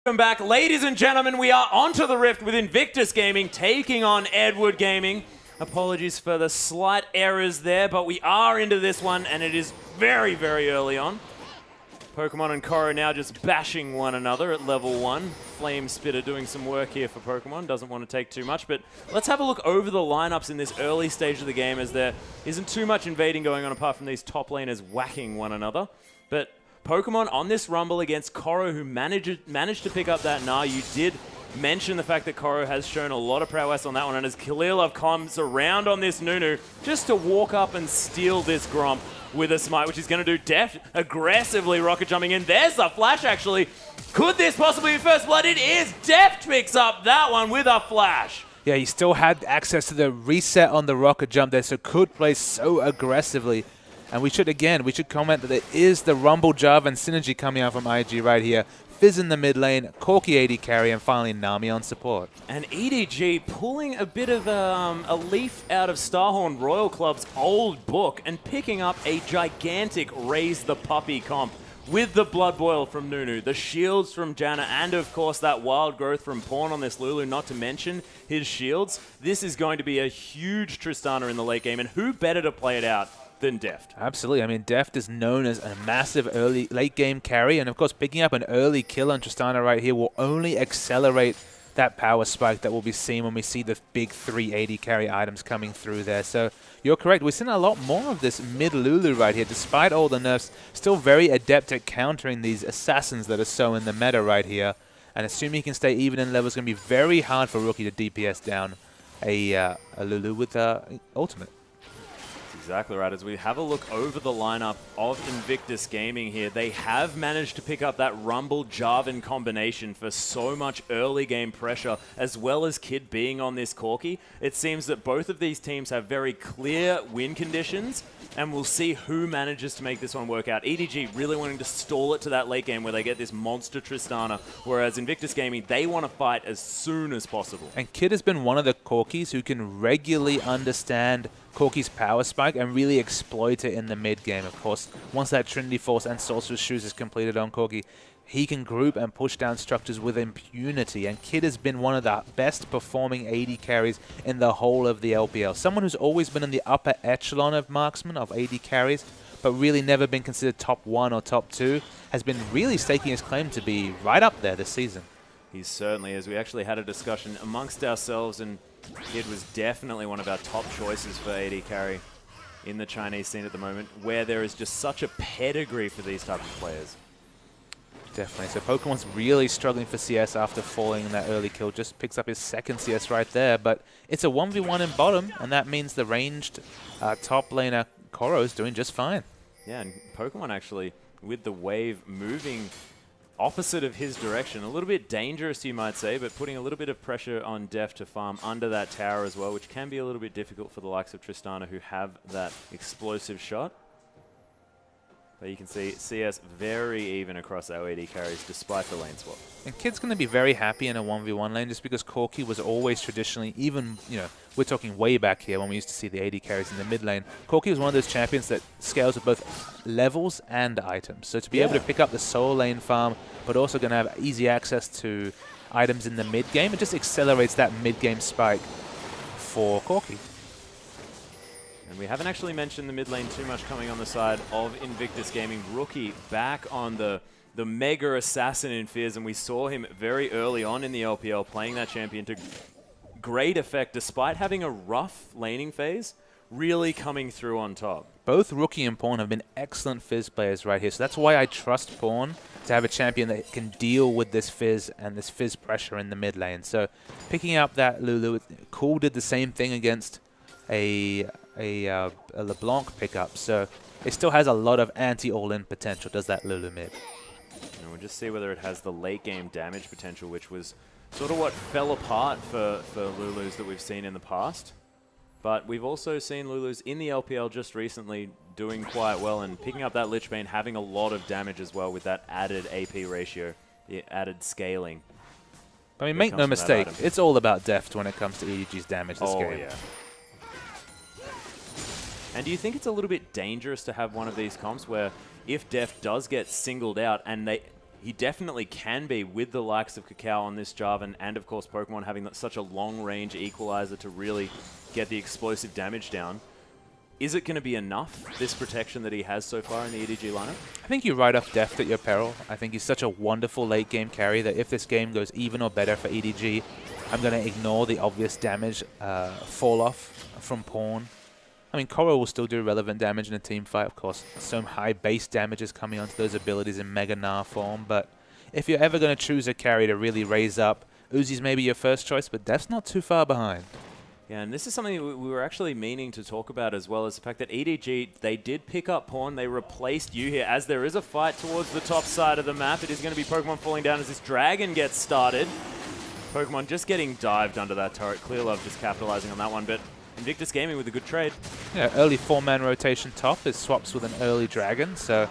Welcome back, ladies and gentlemen. We are onto the Rift with Invictus Gaming taking on Edward Gaming. Apologies for the slight errors there, but we are into this one, and it is very, very early on. Pokemon and Koro now just bashing one another at level 1. Flame Spitter doing some work here for Pokemon. Doesn't want to take too much, but let's have a look over the lineups in this early stage of the game, as there isn't too much invading going on apart from these top laners whacking one another. But Pokemon on this rumble against Koro, who managed to pick up that Gnar. You did mention the fact that Koro has shown a lot of prowess on that one, and as Khalilov comes around on this Nunu just to walk up and steal this Gromp with a smite, which he's going to do. Deft aggressively rocket jumping in. There's the flash, actually. Could this possibly be first blood? It is. Deft picks up that one with a flash. Yeah, he still had access to the reset on the rocket jump there, so could play so aggressively. And we should comment that there is the Rumble Java and Synergy coming out from IG right here. Fizz in the mid lane, Corki AD carry, and finally Nami on support. And EDG pulling a bit of a leaf out of Starhorn Royal Club's old book and picking up a gigantic Raise the Puppy comp with the Blood Boil from Nunu, the shields from Janna, and of course that wild growth from Pawn on this Lulu, not to mention his shields. This is going to be a huge Tristana in the late game, and who better to play it out than Deft? Absolutely. I mean, Deft is known as a massive late game carry, and of course picking up an early kill on Tristana right here will only accelerate that power spike that will be seen when we see the big 380 carry items coming through there. So you're correct. We've seen a lot more of this mid Lulu right here, despite all the nerfs. Still very adept at countering these assassins that are so in the meta right here. And assuming he can stay even in level, it's going to be very hard for Rookie to DPS down a Lulu with ultimate. Exactly right. As we have a look over the lineup of Invictus Gaming here, they have managed to pick up that Rumble Jarvan combination for so much early game pressure, as well as Kid being on this Corki. It seems that both of these teams have very clear win conditions, and we'll see who manages to make this one work out. EDG really wanting to stall it to that late game where they get this monster Tristana, whereas Invictus Gaming, they want to fight as soon as possible. And Kid has been one of the Corkis who can regularly understand Corki's power spike and really exploit it in the mid game. Of course, once that Trinity Force and Sorcerer's Shoes is completed on Corki, he can group and push down structures with impunity. And Kid has been one of the best performing AD carries in the whole of the LPL. Someone who's always been in the upper echelon of marksmen, of AD carries, but really never been considered top 1 or top 2, has been really staking his claim to be right up there this season. He certainly is. We actually had a discussion amongst ourselves, and Kid was definitely one of our top choices for AD carry in the Chinese scene at the moment, where there is just such a pedigree for these type of players. Definitely. So Pokemon's really struggling for CS after falling in that early kill. Just picks up his second CS right there, but it's a 1v1 in bottom, and that means the ranged top laner Koro is doing just fine. Yeah, and Pokemon actually, with the wave moving opposite of his direction, a little bit dangerous you might say, but putting a little bit of pressure on Deft to farm under that tower as well, which can be a little bit difficult for the likes of Tristana, who have that explosive shot. But you can see CS very even across our AD carries despite the lane swap. And Kid's going to be very happy in a 1v1 lane just because Corki was always traditionally, even, you know, we're talking way back here when we used to see the AD carries in the mid lane. Corki was one of those champions that scales with both levels and items. So to be able to pick up the solo lane farm, but also going to have easy access to items in the mid game, it just accelerates that mid game spike for Corki. And we haven't actually mentioned the mid lane too much coming on the side of Invictus Gaming. Rookie back on the Mega Assassin in Fizz, and we saw him very early on in the LPL playing that champion to great effect despite having a rough laning phase, really coming through on top. Both Rookie and Pawn have been excellent Fizz players right here, so that's why I trust Pawn to have a champion that can deal with this Fizz and this Fizz pressure in the mid lane. So picking up that Lulu, Cool did the same thing against a LeBlanc pickup, so it still has a lot of anti-all-in potential, does that Lulu mid. And we'll just see whether it has the late game damage potential, which was sort of what fell apart for Lulus that we've seen in the past. But we've also seen Lulus in the LPL just recently doing quite well and picking up that Lich Bane, having a lot of damage as well with that added AP ratio, the added scaling. I mean, make no mistake, it's all about Deft when it comes to EDG's damage this game. Oh, yeah. And do you think it's a little bit dangerous to have one of these comps where if Deft does get singled out and he definitely can be with the likes of Kakao on this Jarvan and of course Pokemon having such a long-range equalizer to really get the explosive damage down. Is it going to be enough, this protection that he has so far in the EDG lineup? I think you write off Deft at your peril. I think he's such a wonderful late-game carry that if this game goes even or better for EDG, I'm going to ignore the obvious damage fall-off from Pawn. I mean, Koro will still do relevant damage in a team fight, of course. Some high base damage is coming onto those abilities in Mega Gnar form, but if you're ever going to choose a carry to really raise up, Uzi's maybe your first choice, but Deft's not too far behind. Yeah, and this is something we were actually meaning to talk about as well, as the fact that EDG, they did pick up Pawn, they replaced you here. As there is a fight towards the top side of the map, it is going to be Pokemon falling down as this Dragon gets started. Pokemon just getting dived under that turret. Clearlove just capitalizing on that one, but Invictus Gaming with a good trade. Yeah, early 4-man rotation top is swaps with an early Dragon, so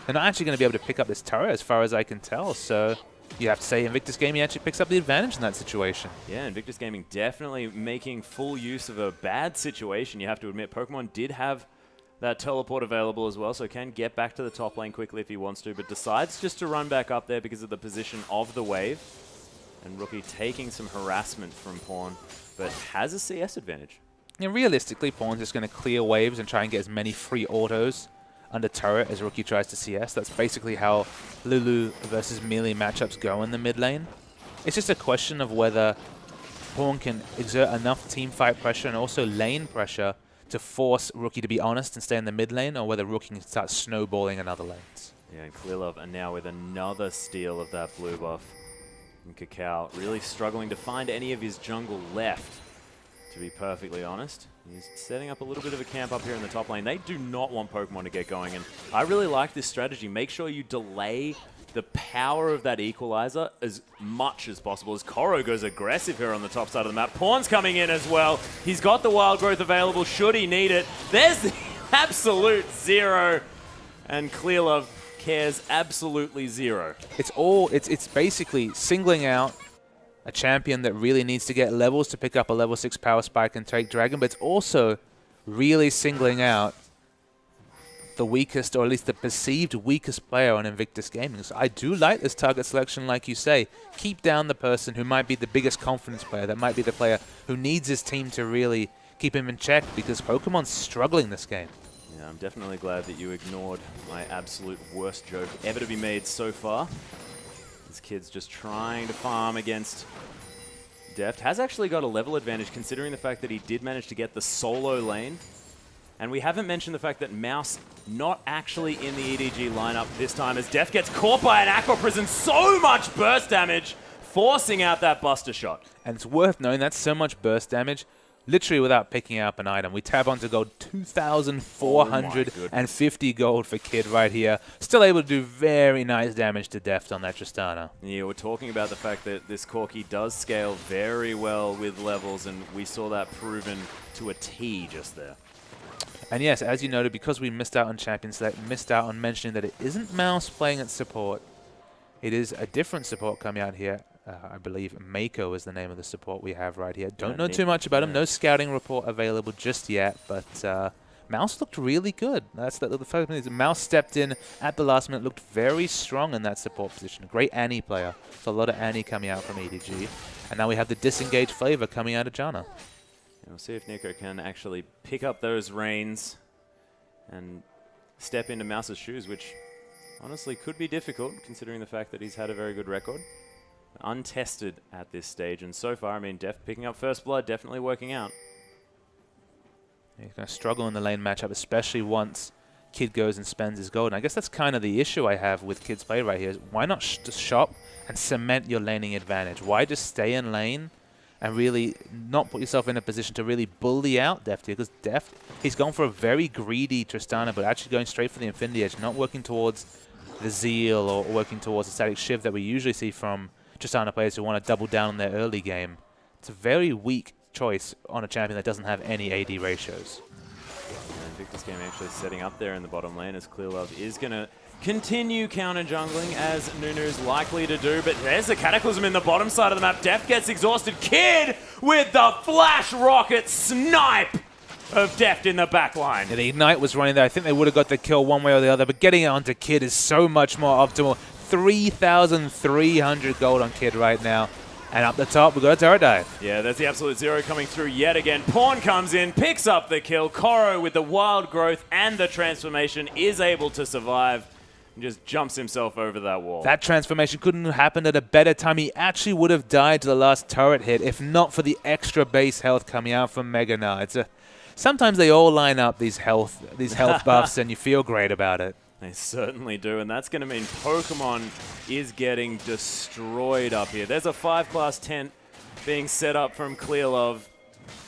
they're not actually going to be able to pick up this turret as far as I can tell, so you have to say Invictus Gaming actually picks up the advantage in that situation. Yeah, Invictus Gaming definitely making full use of a bad situation, you have to admit. Pokemon did have that teleport available as well, so can get back to the top lane quickly if he wants to, but decides just to run back up there because of the position of the wave. And Rookie taking some harassment from Pawn, but has a CS advantage. Yeah, realistically, Pawn's just going to clear waves and try and get as many free autos under turret as Rookie tries to CS. That's basically how Lulu versus melee matchups go in the mid lane. It's just a question of whether Pawn can exert enough team fight pressure and also lane pressure to force Rookie to be honest and stay in the mid lane, or whether Rookie can start snowballing in other lanes. Yeah, and Clearlove are now with another steal of that blue buff. And Kakao really struggling to find any of his jungle left, to be perfectly honest. He's setting up a little bit of a camp up here in the top lane. They do not want Pokemon to get going, and I really like this strategy. Make sure you delay the power of that equalizer as much as possible, as Koro goes aggressive here on the top side of the map. Pawn's coming in as well. He's got the wild growth available should he need it. There's the absolute zero, and Clearlove cares absolutely zero. It's basically singling out a champion that really needs to get levels to pick up a level 6 power spike and take Dragon, but it's also really singling out the weakest, or at least the perceived weakest player on Invictus Gaming. So I do like this target selection, like you say. Keep down the person who might be the biggest confidence player, that might be the player who needs his team to really keep him in check, because Pokemon's struggling this game. Yeah, I'm definitely glad that you ignored my absolute worst joke ever to be made so far. This kid's just trying to farm against Deft. Has actually got a level advantage considering the fact that he did manage to get the solo lane. And we haven't mentioned the fact that Mouse not actually in the EDG lineup this time, as Deft gets caught by an Aqua Prison. So much burst damage, forcing out that Buster Shot. And it's worth knowing that's so much burst damage, literally without picking up an item. We tab onto gold, 2,450 gold for Kid right here. Still able to do very nice damage to Deft on that Tristana. Yeah, we're talking about the fact that this Corki does scale very well with levels, and we saw that proven to a T just there. And yes, as you noted, because we missed out on Champion Select, missed out on mentioning that it isn't Mouse playing at support. It is a different support coming out here. I believe Mako is the name of the support we have right here. Don't know too much about him. No scouting report available just yet, but Mouse looked really good. That's the first thing. Mouse stepped in at the last minute, looked very strong in that support position. Great Annie player. So a lot of Annie coming out from EDG. And now we have the disengaged flavor coming out of Janna. We'll see if Nico can actually pick up those reins and step into Mouse's shoes, which honestly could be difficult considering the fact that he's had a very good record. Untested at this stage, and so far, I mean, Deft picking up first blood, definitely working out. He's going to struggle in the lane matchup, especially once Kid goes and spends his gold. And I guess that's kind of the issue I have with Kid's play right here. Is why not just shop and cement your laning advantage? Why just stay in lane and really not put yourself in a position to really bully out Deft here? Because Deft, he's gone for a very greedy Tristana, but actually going straight for the Infinity Edge, not working towards the Zeal or working towards the Static Shiv that we usually see from Tristana players who want to double down on their early game. It's a very weak choice on a champion that doesn't have any AD ratios. And Invictus Game actually setting up there in the bottom lane, as Clearlove is going to continue counter jungling as Nunu's likely to do, but there's the Cataclysm in the bottom side of the map. Deft gets exhausted. Kid with the flash rocket snipe of Deft in the back line. Yeah, the Ignite was running there. I think they would have got the kill one way or the other, but getting it onto Kid is so much more optimal. 3,300 gold on Kid right now. And up the top, we've got a turret dive. Yeah, there's the absolute zero coming through yet again. Pawn comes in, picks up the kill. Koro with the wild growth and the transformation is able to survive and just jumps himself over that wall. That transformation couldn't have happened at a better time. He actually would have died to the last turret hit if not for the extra base health coming out from Mega Na. Sometimes they all line up, these health buffs, and you feel great about it. They certainly do, and that's going to mean Pokemon is getting destroyed up here. There's a 5-class tent being set up from Clearlove,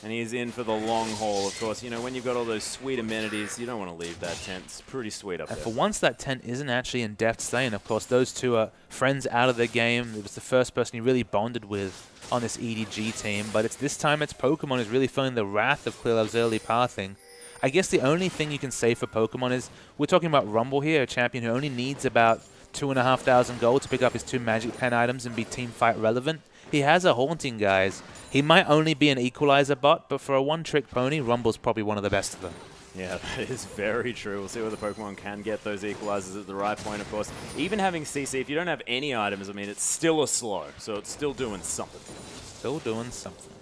and he's in for the long haul, of course. You know, when you've got all those sweet amenities, you don't want to leave that tent. It's pretty sweet up there. And for once, that tent isn't actually in Deft's lane. Of course, those two are friends out of the game. It was the first person he really bonded with on this EDG team, but this time it's Pokemon who's really feeling the wrath of Clearlove's early pathing. I guess the only thing you can say for Pokemon is we're talking about Rumble here, a champion who only needs about 2,500 gold to pick up his 2 Magic Pen items and be team fight relevant. He has a Haunting, guys. He might only be an Equalizer bot, but for a one-trick pony, Rumble's probably one of the best of them. Yeah, that is very true. We'll see whether Pokemon can get those Equalizers at the right point, of course. Even having CC, if you don't have any items, I mean, it's still a slow, so it's still doing something. Still doing something.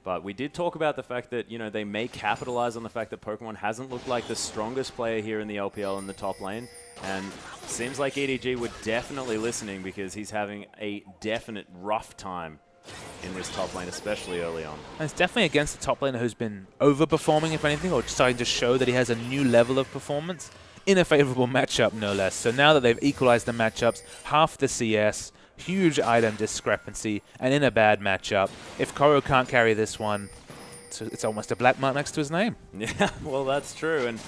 But we did talk about the fact that, you know, they may capitalize on the fact that Pokemon hasn't looked like the strongest player here in the LPL in the top lane. And seems like EDG were definitely listening because he's having a definite rough time in this top lane, especially early on. And it's definitely against the top laner who's been overperforming, if anything, or starting to show that he has a new level of performance in a favorable matchup, no less. So now that they've equalized the matchups, half the CS, huge item discrepancy, and in a bad matchup, if Koro can't carry this one, it's almost a black mark next to his name. Yeah, well, that's true. And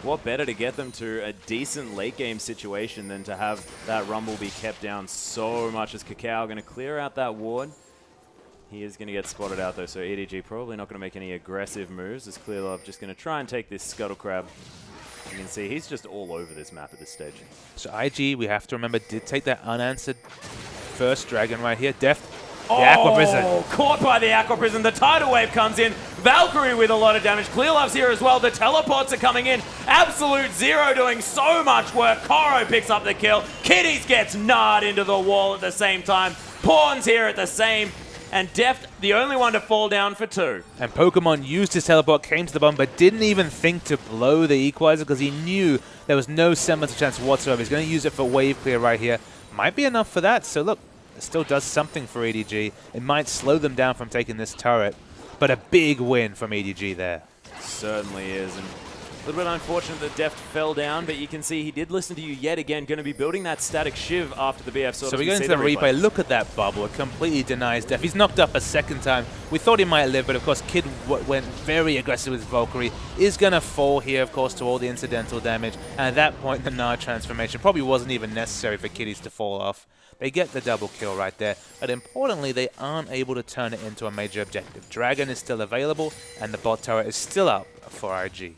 what better to get them to a decent late game situation than to have that Rumble be kept down so much as Kakao going to clear out that ward. He is going to get spotted out, though, so EDG probably not going to make any aggressive moves as Clearlove just going to try and take this Scuttle Crab. You can see he's just all over this map at this stage. So IG, we have to remember, did take that unanswered first dragon right here. The Aqua Prison. Caught by the Aqua Prison. The Tidal Wave comes in. Valkyrie with a lot of damage. Clearlove's here as well. The teleports are coming in. Absolute Zero doing so much work. Koro picks up the kill. Kitties gets gnarred into the wall at the same time. Pawn's here at the same. And Deft, the only one to fall down for 2. And Pokemon used his teleport, came to the bomb, but didn't even think to blow the Equalizer because he knew there was no semblance of chance whatsoever. He's going to use it for wave clear right here. Might be enough for that. So look, it still does something for EDG. It might slow them down from taking this turret, but a big win from EDG there. Certainly is. And a little bit unfortunate that Deft fell down, but you can see he did listen to you yet again. Going to be building that static Shiv after the BF. So we go into the replay. Look at that bubble. It completely denies Deft. He's knocked up a second time. We thought he might live, but of course Kid went very aggressive with Valkyrie. Is going to fall here, of course, to all the incidental damage. And at that point, the Nard transformation probably wasn't even necessary for Kitties to fall off. They get the double kill right there. But importantly, they aren't able to turn it into a major objective. Dragon is still available, and the bot turret is still up for IG.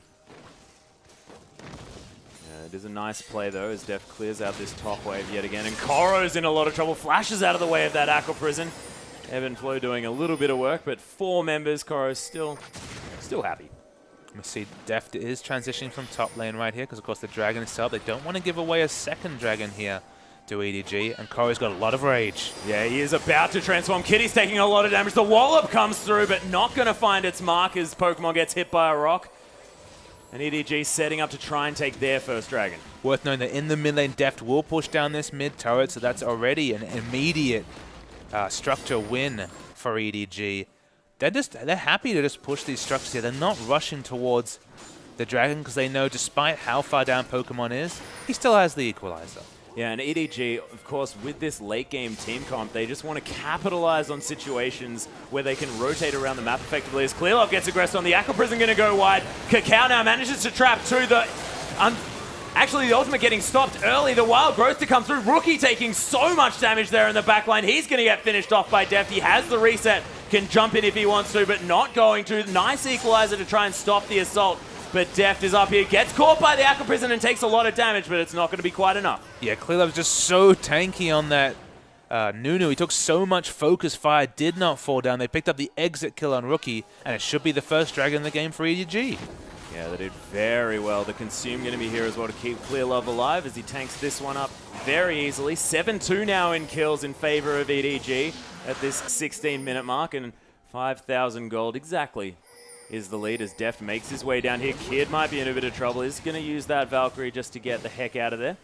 It is a nice play, though, as Deft clears out this top wave yet again. And Koro's in a lot of trouble. Flashes out of the way of that Aqua Prison. Evan Flo doing a little bit of work, but 4 members. Koro's still happy. We see Deft is transitioning from top lane right here because, of course, the dragon is still up. They don't want to give away a second dragon here to EDG, and Koro's got a lot of rage. Yeah, he is about to transform. Kitty's taking a lot of damage. The Wallop comes through, but not going to find its mark as Pokemon gets hit by a rock. And EDG setting up to try and take their first dragon. Worth knowing that in the mid lane, Deft will push down this mid turret, so that's already an immediate structure win for EDG. They're happy to just push these structures here. They're not rushing towards the dragon because they know despite how far down Pokemon is, he still has the Equalizer. Yeah, and EDG, of course, with this late-game team comp, they just want to capitalize on situations where they can rotate around the map effectively. As Clearlove gets aggressive on the Aqua Prison, going to go wide. Kakao now manages to trap to the... Actually, the ultimate getting stopped early. The wild growth to come through. Rookie taking so much damage there in the backline. He's going to get finished off by Deft. He has the reset. Can jump in if he wants to, but not going to. Nice Equalizer to try and stop the assault. But Deft is up here, gets caught by the Aqua Prison and takes a lot of damage, but it's not going to be quite enough. Yeah, Clearlove's just so tanky on that Nunu. He took so much focus fire, did not fall down. They picked up the exit kill on Rookie, and it should be the first dragon in the game for EDG. Yeah, they did very well. The Consume going to be here as well to keep Clear Love alive as he tanks this one up very easily. 7-2 now in kills in favor of EDG at this 16-minute mark, and 5,000 gold exactly is the lead as Deft makes his way down here. Kid might be in a bit of trouble. He's going to use that Valkyrie just to get the heck out of there.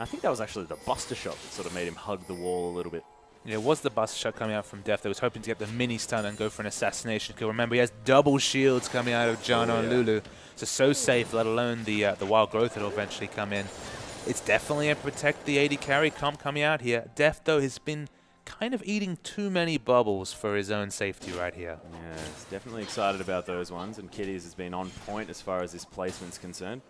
I think that was actually the Buster shot that sort of made him hug the wall a little bit. Yeah, it was the Buster shot coming out from Deft that was hoping to get the mini stun and go for an assassination kill. Remember, he has double shields coming out of Jano and Lulu. So safe, let alone the wild growth that will eventually come in. It's definitely a protect the AD carry comp coming out here. Deft, though, has been kind of eating too many bubbles for his own safety right here. Yeah, he's definitely excited about those ones, and Kitties has been on point as far as his placement's concerned.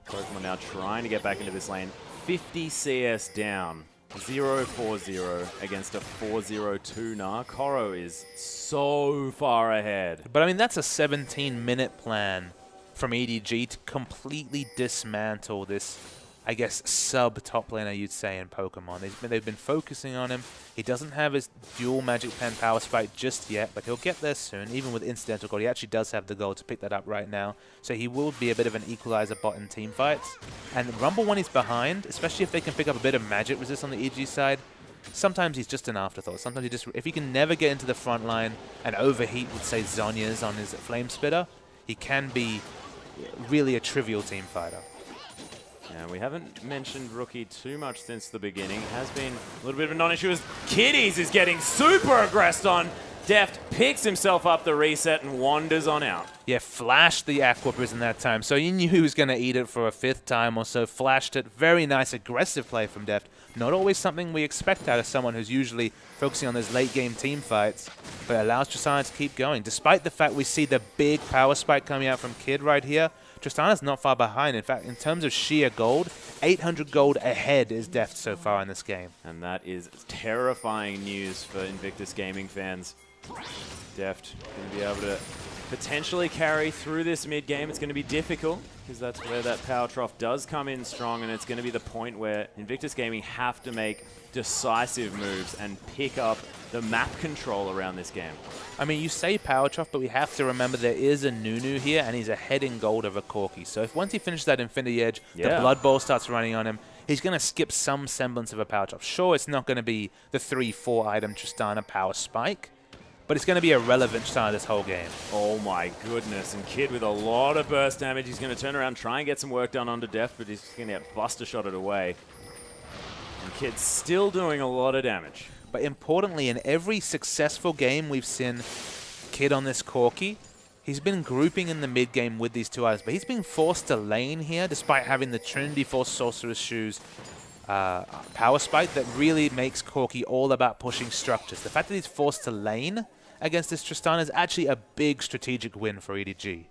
Pokemon now trying to get back into this lane. 50 CS down. 0-4-0 against a 4-0-2 now. Koro is so far ahead. But I mean, that's a 17-minute plan from EDG to completely dismantle this, I guess, sub-top laner, you'd say, in Pokemon. They've been focusing on him. He doesn't have his dual Magic Pen power spike just yet, but he'll get there soon. Even with incidental gold, he actually does have the gold to pick that up right now. So he will be a bit of an equalizer bot in team fights. And Rumble, when he's behind, especially if they can pick up a bit of magic resist on the EDG side, sometimes he's just an afterthought. Sometimes if he can never get into the front line and overheat with, say, Zhonya's on his Flame Spitter, he can be really a trivial team fighter. Yeah, we haven't mentioned Rookie too much since the beginning. Has been a little bit of a non-issue as Kitties is getting super aggressed on. Deft picks himself up the reset and wanders on out. Yeah, flashed the Aqua Prison that time, so you knew he was going to eat it for a 5th time or so. Flashed it. Very nice, aggressive play from Deft. Not always something we expect out of someone who's usually focusing on those late-game team fights, but allows Tristana to keep going. Despite the fact we see the big power spike coming out from Kid right here, Tristana's not far behind. In fact, in terms of sheer gold, 800 gold ahead is Deft so far in this game. And that is terrifying news for Invictus Gaming fans. Deft going to be able to potentially carry through this mid-game. It's going to be difficult because that's where that power trough does come in strong, and it's going to be the point where Invictus Gaming have to make decisive moves and pick up the map control around this game. I mean, you say power trough, but we have to remember there is a Nunu here, and he's ahead in gold over Corki. So if once he finishes that Infinity Edge, the Blood Bowl starts running on him, he's going to skip some semblance of a power trough. Sure, it's not going to be the 3-4 item Tristana power spike, but it's going to be a relevant Tristana this whole game. Oh my goodness, and Kid with a lot of burst damage. He's going to turn around, try and get some work done onto Deft, but he's going to get Buster shotted away. And Kid's still doing a lot of damage. But importantly, in every successful game we've seen Kid on this Corki, he's been grouping in the mid game with these two items, but he's being forced to lane here despite having the Trinity Force Sorcerer's Shoes power spike that really makes Corki all about pushing structures. The fact that he's forced to lane against this Tristana is actually a big strategic win for EDG.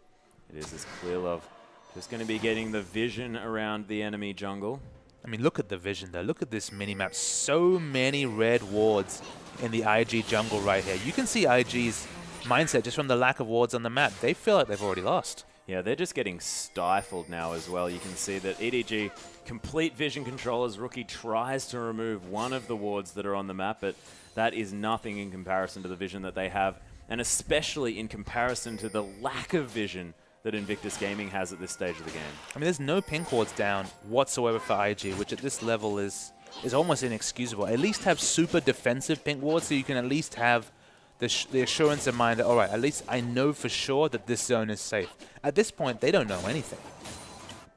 It is this Clear Love. Just going to be getting the vision around the enemy jungle. I mean, look at the vision though. Look at this mini-map. So many red wards in the IG jungle right here. You can see IG's mindset just from the lack of wards on the map. They feel like they've already lost. Yeah, they're just getting stifled now as well. You can see that EDG complete vision control as Rookie tries to remove one of the wards that are on the map, but that is nothing in comparison to the vision that they have, and especially in comparison to the lack of vision that Invictus Gaming has at this stage of the game. I mean, there's no pink wards down whatsoever for IG, which at this level is almost inexcusable. At least have super defensive pink wards so you can at least have the assurance in mind that, all right, at least I know for sure that this zone is safe. At this point, they don't know anything.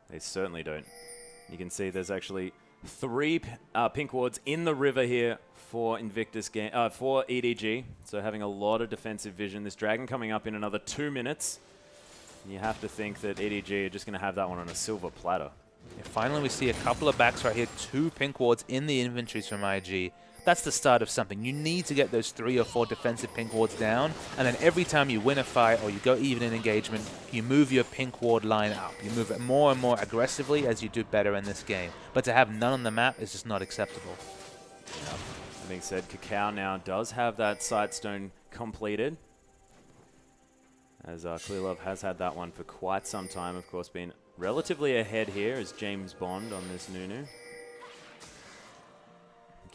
They certainly don't. You can see there's actually 3 pink wards in the river here for Invictus for EDG. So having a lot of defensive vision. This dragon coming up in another 2 minutes. And you have to think that EDG are just going to have that one on a silver platter. Yeah, finally, we see a couple of backs right here. 2 pink wards in the inventories from IG. That's the start of something. You need to get those 3 or 4 defensive pink wards down, and then every time you win a fight or you go even in engagement, you move your pink ward line up. You move it more and more aggressively as you do better in this game. But to have none on the map is just not acceptable. Yeah. That being said, Cacao now does have that Sightstone completed, as Clear Love has had that one for quite some time. Of course, been relatively ahead here as James Bond on this Nunu.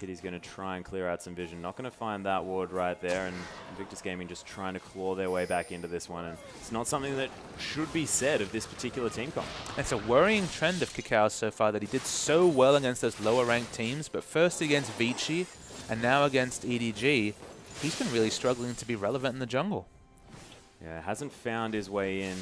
Kitty's going to try and clear out some vision. Not going to find that ward right there. And Invictus Gaming just trying to claw their way back into this one. And it's not something that should be said of this particular team comp. It's a worrying trend of Kakao so far that he did so well against those lower ranked teams, but first against Vici and now against EDG, he's been really struggling to be relevant in the jungle. Yeah, hasn't found his way in.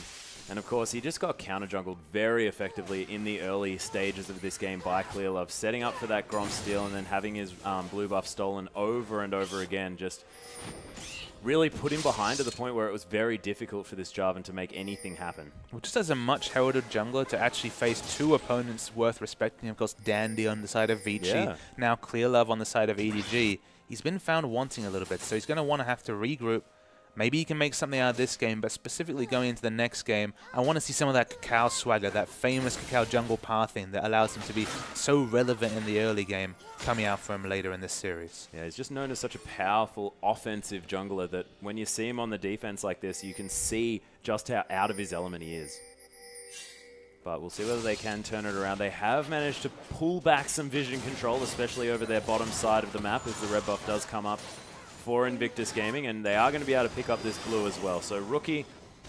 And of course, he just got counter-jungled very effectively in the early stages of this game by Clearlove, setting up for that Grom steal and then having his blue buff stolen over and over again, just really put him behind to the point where it was very difficult for this Jarvan to make anything happen. Well, just as a much heralded jungler to actually face two opponents worth respecting, of course, Dandy on the side of Vici, now Clearlove on the side of EDG, he's been found wanting a little bit, so he's going to want to have to regroup. Maybe he can make something out of this game, but specifically going into the next game, I want to see some of that Kakao swagger, that famous Kakao jungle pathing that allows him to be so relevant in the early game, coming out for him later in this series. Yeah, he's just known as such a powerful offensive jungler that when you see him on the defense like this, you can see just how out of his element he is. But we'll see whether they can turn it around. They have managed to pull back some vision control, especially over their bottom side of the map as the red buff does come up for Invictus Gaming, and they are going to be able to pick up this blue as well. So Rookie,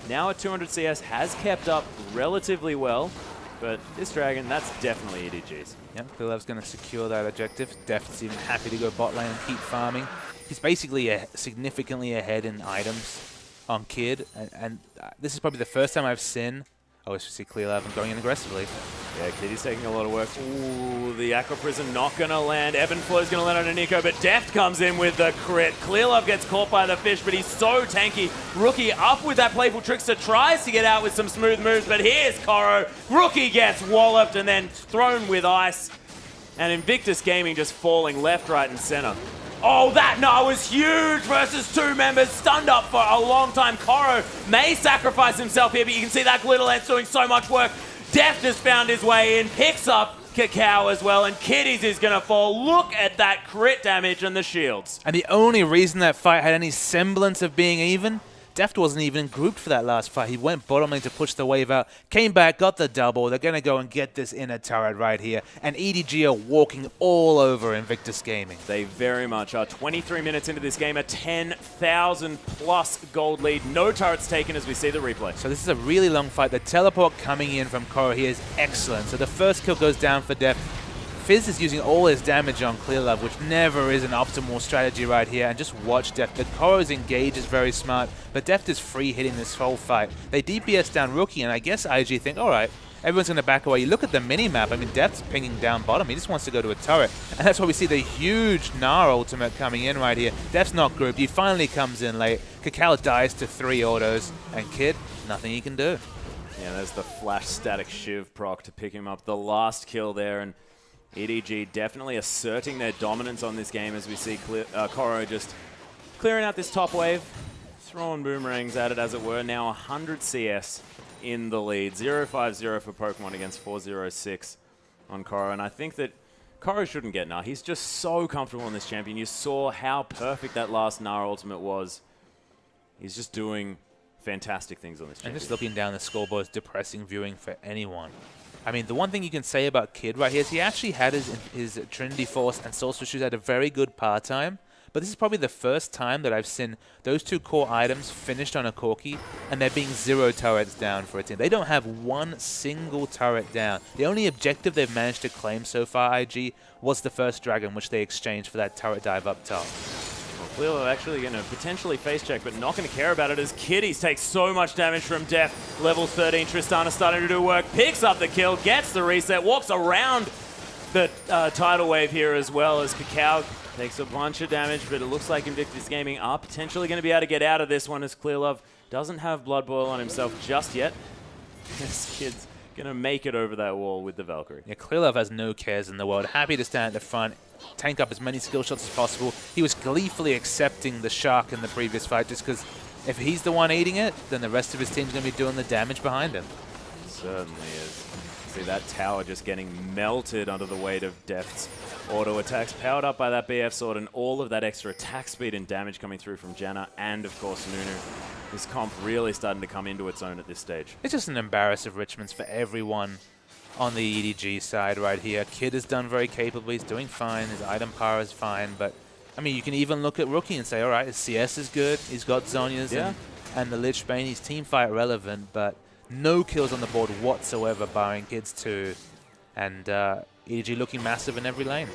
now at 200 CS, has kept up relatively well, but this Dragon, that's definitely EDG's. Yep, Clearlove's going to secure that objective. Def's even happy to go bot lane and keep farming. He's basically significantly ahead in items on Kid, and this is probably the first time I've seen Clearlove and going in aggressively. Yeah, Kitty's taking a lot of work. Ooh, the Aqua Prison not going to land. Evan Flow's going to land on a Nico, but Deft comes in with the crit. Clearlove gets caught by the fish, but he's so tanky. Rookie up with that playful trickster, tries to get out with some smooth moves, but here's Koro. Rookie gets walloped and then thrown with ice. And Invictus Gaming just falling left, right, and center. Oh, that Gnar was huge versus two members, stunned up for a long time. Koro may sacrifice himself here, but you can see that Glitterlance doing so much work. Deft has found his way in, picks up Kakao as well, and Kitties is going to fall. Look at that crit damage and the shields. And the only reason that fight had any semblance of being even, Deft wasn't even grouped for that last fight. He went bottom lane to push the wave out, came back, got the double. They're going to go and get this inner turret right here. And EDG are walking all over Invictus Gaming. They very much are. 23 minutes into this game, a 10,000 plus gold lead. No turrets taken as we see the replay. So this is a really long fight. The teleport coming in from Koro here is excellent. So the first kill goes down for Deft. Fizz is using all his damage on Clearlove, which never is an optimal strategy right here. And just watch Deft. The Koro's engage is very smart, but Deft is free hitting this whole fight. They DPS down Rookie, and I guess IG think, all right, everyone's going to back away. You look at the mini-map, I mean, Deft's pinging down bottom. He just wants to go to a turret. And that's why we see the huge Gnar ultimate coming in right here. Deft's not grouped. He finally comes in late. Kakao dies to 3 autos, and Kid, nothing he can do. Yeah, there's the flash static Shiv proc to pick him up. The last kill there, and EDG definitely asserting their dominance on this game as we see Koro just clearing out this top wave, throwing boomerangs at it as it were. Now 100 CS in the lead. 0-5-0 for Pokemon against 4-0-6 on Koro. And I think that Koro shouldn't get Gnar. He's just so comfortable on this champion. You saw how perfect that last Gnar ultimate was. He's just doing fantastic things on this champion. And just looking down the scoreboard is depressing viewing for anyone. I mean, the one thing you can say about Kid right here is he actually had his Trinity Force and Soul Shoes at a very good part time, but this is probably the first time that I've seen those two core items finished on a Corki and there being 0 turrets down for a team. They don't have one single turret down. The only objective they've managed to claim so far, IG, was the first Dragon, which they exchanged for that turret dive up top. Clearlove actually going to potentially face check, but not going to care about it as Kitties takes so much damage from Deft. Level 13, Tristana starting to do work, picks up the kill, gets the reset, walks around the tidal wave here as well as Kakao takes a bunch of damage, but it looks like Invictus Gaming are potentially going to be able to get out of this one as Clearlove doesn't have Blood Boil on himself just yet. This kid's going to make it over that wall with the Valkyrie. Yeah, Clearlove has no cares in the world. Happy to stand at the front, tank up as many skill shots as possible. He was gleefully accepting the shark in the previous fight just because if he's the one eating it, then the rest of his team's going to be doing the damage behind him. Certainly is. See that tower just getting melted under the weight of Deft's auto attacks, powered up by that BF sword and all of that extra attack speed and damage coming through from Janna and, of course, Nunu. This comp really starting to come into its own at this stage. It's just an embarrass of Richmond's for everyone on the EDG side right here. Kid has done very capably. He's doing fine. His item power is fine. But, I mean, you can even look at Rookie and say, all right, his CS is good. He's got Zhonya's and the Lich Bane. He's team fight relevant, but no kills on the board whatsoever, barring Kid's 2. And EDG looking massive in every lane.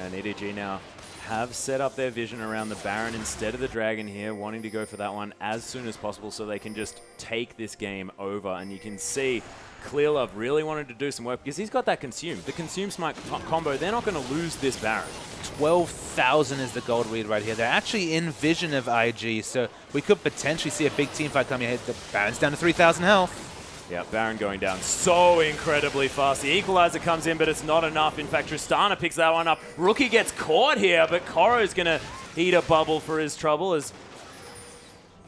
And EDG now have set up their vision around the Baron instead of the Dragon here, wanting to go for that one as soon as possible so they can just take this game over. And you can see Clearlove really wanted to do some work because he's got that Consume. The Consume Smite combo, they're not going to lose this Baron. 12,000 is the gold lead right here. They're actually in vision of IG, so we could potentially see a big team fight coming ahead. The Baron's down to 3,000 health. Yeah, Baron going down so incredibly fast. The equalizer comes in, but it's not enough. In fact, Tristana picks that one up. Rookie gets caught here, but Koro's going to eat a bubble for his trouble as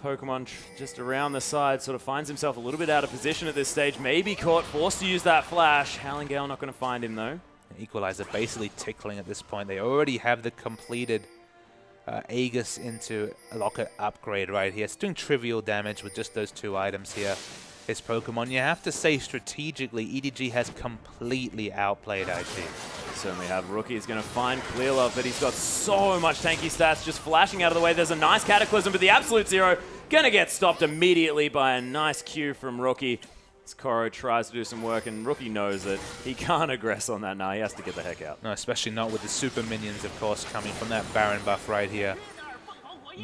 Pokemon just around the side sort of finds himself a little bit out of position at this stage. Maybe caught, forced to use that flash. Howlingale not going to find him, though. Equalizer basically tickling at this point. They already have the completed Aegis into a Locket upgrade right here. It's doing trivial damage with just those 2 items here. His Pokemon, you have to say strategically, EDG has completely outplayed IG. Certainly have. Rookie is going to find Clearlove, but he's got so much tanky stats just flashing out of the way. There's a nice Cataclysm, but the Absolute Zero going to get stopped immediately by a nice Q from Rookie. As Koro tries to do some work, and Rookie knows that he can't aggress on that now. He has to get the heck out. No, especially not with the super minions, of course, coming from that Baron buff right here.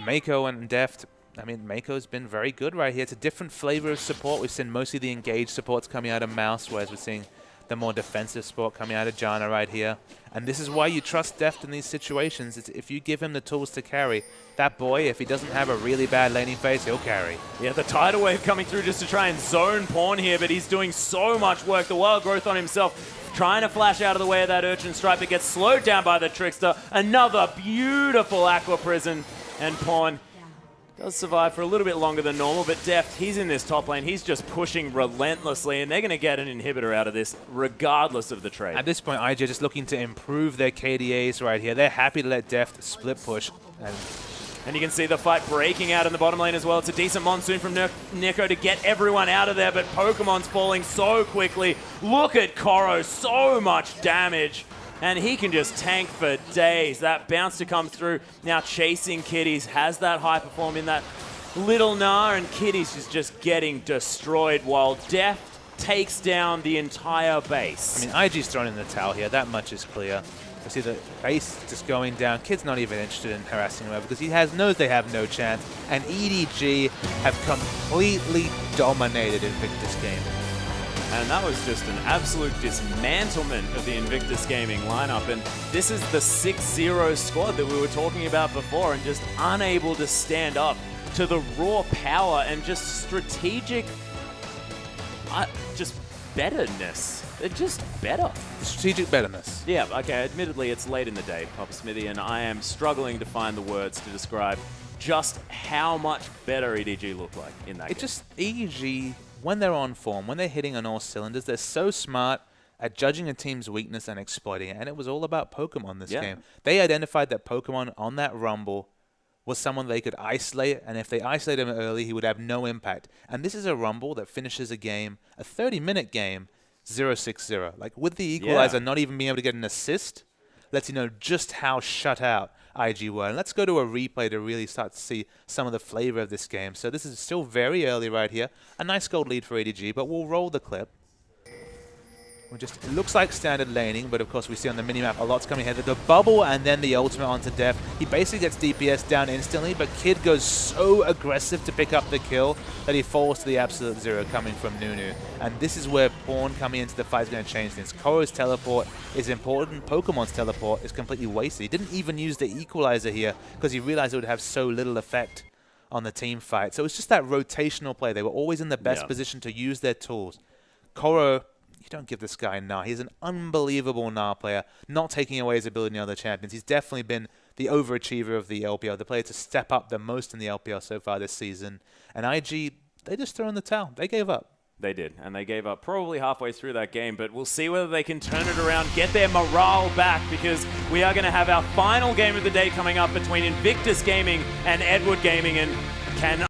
Mako and Deft, I mean, Mako's been very good right here. It's a different flavor of support. We've seen mostly the engaged supports coming out of Mouse, whereas we're seeing the more defensive support coming out of Janna right here. And this is why you trust Deft in these situations. It's if you give him the tools to carry, that boy, if he doesn't have a really bad laning phase, he'll carry. Yeah, the Tidal Wave coming through just to try and zone Pawn here, but he's doing so much work. The Wild Growth on himself, trying to flash out of the way of that Urchin Stripe, but gets slowed down by the Trickster. Another beautiful Aqua Prison, and Pawn does survive for a little bit longer than normal, but Deft, he's in this top lane. He's just pushing relentlessly, and they're going to get an inhibitor out of this regardless of the trade. At this point, IG just looking to improve their KDAs right here. They're happy to let Deft split push. And you can see the fight breaking out in the bottom lane as well. It's a decent Monsoon from Neko to get everyone out of there, but Pokemon's falling so quickly. Look at Koro, so much damage. And he can just tank for days. That bounce to come through. Now chasing Kitties. Has that Hyper Form in that little Gnar. And Kitties is just getting destroyed while Deft takes down the entire base. I mean, IG's thrown in the towel here. That much is clear. You see the base just going down. Kid's not even interested in harassing him because he knows they have no chance. And EDG have completely dominated Invictus game. And that was just an absolute dismantlement of the Invictus Gaming lineup. And this is the 6-0 squad that we were talking about before, and just unable to stand up to the raw power and just strategic, just betterness. They're just better. Strategic betterness. Yeah, okay, admittedly it's late in the day, Papa Smithy, and I am struggling to find the words to describe just how much better EDG look like in that game. EDG, when they're on form, when they're hitting on all cylinders, they're so smart at judging a team's weakness and exploiting it. And it was all about Pokemon this game. They identified that Pokemon on that Rumble was someone they could isolate, and if they isolate him early, he would have no impact. And this is a Rumble that finishes a game, a 30-minute game, 0-6-0. Like, with the equalizer not even being able to get an assist, lets you know just how shut out IG were. And let's go to a replay to really start to see some of the flavor of this game. So this is still very early right here. A nice gold lead for EDG, but we'll roll the clip. It looks like standard laning, but of course we see on the minimap a lot's coming ahead. The bubble and then the ultimate onto Deft. He basically gets DPS down instantly, but Kid goes so aggressive to pick up the kill that he falls to the absolute zero coming from Nunu. And this is where Pawn coming into the fight is going to change things. Koro's teleport is important. Pokemon's teleport is completely wasted. He didn't even use the equalizer here because he realized it would have so little effect on the team fight. So it's just that rotational play. They were always in the best position to use their tools. Koro, you don't give this guy Gnar. He's an unbelievable Gnar player, not taking away his ability in other champions. He's definitely been the overachiever of the LPL, the player to step up the most in the LPL so far this season. And IG, they just threw in the towel. They gave up. They did, and they gave up probably halfway through that game, but we'll see whether they can turn it around, get their morale back, because we are going to have our final game of the day coming up between Invictus Gaming and Edward Gaming, and can